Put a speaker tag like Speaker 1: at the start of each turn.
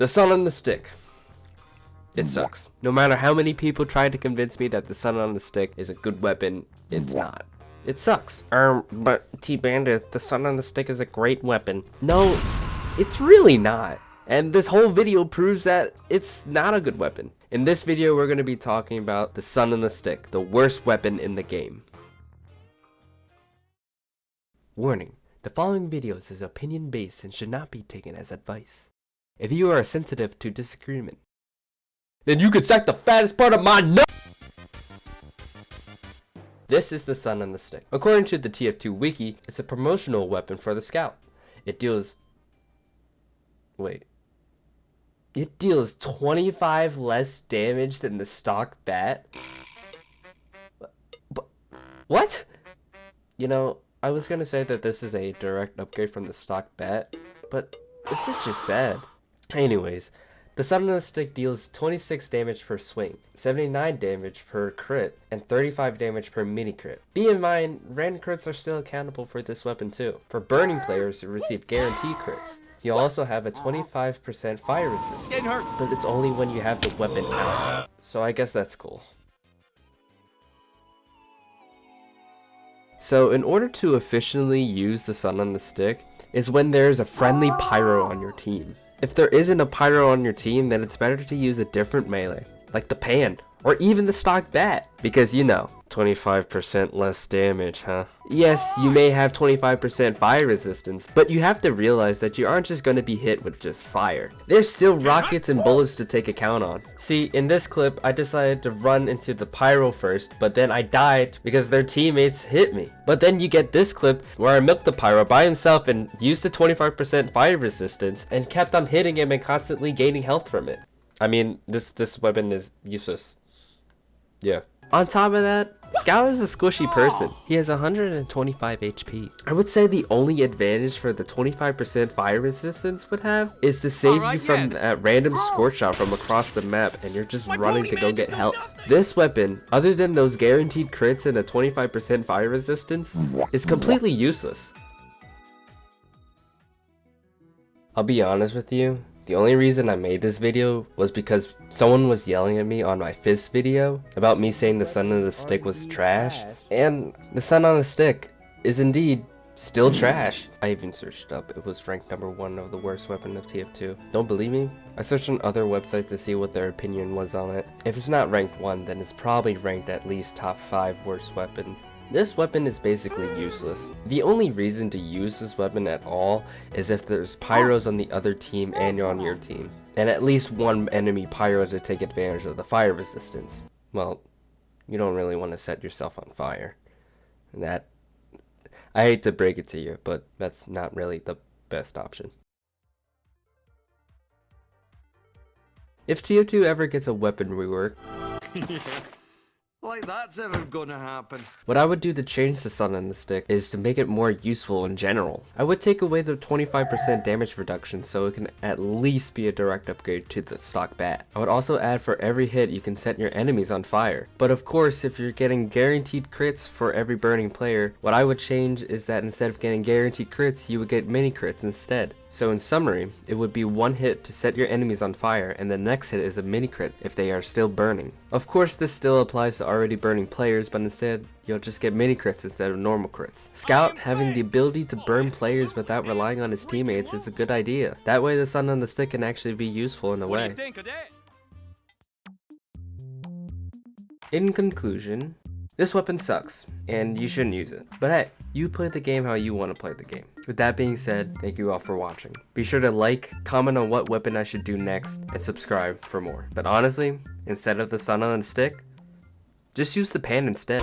Speaker 1: The sun on the stick. It sucks. No matter how many people try to convince me that the sun on the stick is a good weapon, it's not. It sucks. But T-Bandit, the sun on the stick is a great weapon. No, it's really not. And this whole video proves that it's not a good weapon. In this video, we're going to be talking about the sun on the stick, the worst weapon in the game. Warning, the following videos is opinion based and should not be taken as advice. If you are sensitive to disagreement, then you could suck the fattest part of my nut! This is the sun on the stick. According to the TF2 wiki, it's a promotional weapon for the scout. It deals 25 less damage than the stock bat. What? You know, I was gonna say that this is a direct upgrade from the stock bat, but this is just sad. Anyways, the sun on the stick deals 26 damage per swing, 79 damage per crit, and 35 damage per mini crit. Be in mind, random crits are still accountable for this weapon too. For burning players who receive guaranteed crits, you also have a 25% fire resistance, but it's only when you have the weapon out. So I guess that's cool. So in order to efficiently use the sun on the stick is when there's a friendly pyro on your team. If there isn't a pyro on your team, then it's better to use a different melee, like the pan, or even the stock bat, because you know, 25% less damage, huh? Yes, you may have 25% fire resistance, but you have to realize that you aren't just going to be hit with just fire. There's still rockets and bullets to take account on. See, in this clip, I decided to run into the pyro first, but then I died because their teammates hit me. But then you get this clip where I milked the pyro by himself and used the 25% fire resistance and kept on hitting him and constantly gaining health from it. I mean, this weapon is useless. Yeah. On top of that, Scout is a squishy person. He has 125 HP. I would say the only advantage for the 25% fire resistance would have is to save you from that random scorch shot from across the map and you're just running to go get help. This weapon, other than those guaranteed crits and a 25% fire resistance, is completely useless. I'll be honest with you. The only reason I made this video was because someone was yelling at me on my fist video about me saying the sun on the stick was trash, and the sun on the stick is indeed still trash. I even searched up, it was ranked number 1 of the worst weapon of TF2. Don't believe me? I searched on other websites to see what their opinion was on it. If it's not ranked 1, then it's probably ranked at least top 5 worst weapons. This weapon is basically useless. The only reason to use this weapon at all is if there's pyros on the other team and you're on your team, and at least one enemy pyro to take advantage of the fire resistance. Well, you don't really want to set yourself on fire. And that, I hate to break it to you, but that's not really the best option. If TF2 ever gets a weapon rework,
Speaker 2: like that's ever gonna happen.
Speaker 1: What I would do to change the sun on the stick is to make it more useful in general. I would take away the 25% damage reduction so it can at least be a direct upgrade to the stock bat. I would also add for every hit you can set your enemies on fire. But of course, if you're getting guaranteed crits for every burning player, what I would change is that instead of getting guaranteed crits, you would get mini crits instead. So in summary, it would be one hit to set your enemies on fire, and the next hit is a mini crit if they are still burning. Of course, this still applies to already burning players, but instead, you'll just get mini crits instead of normal crits. Scout having the ability to burn players without relying on his teammates is a good idea. That way the sun on the stick can actually be useful in a way. In conclusion, this weapon sucks, and you shouldn't use it. But hey, you play the game how you want to play the game. With that being said, thank you all for watching. Be sure to like, comment on what weapon I should do next, and subscribe for more. But honestly, instead of the sun on the stick, just use the pan instead.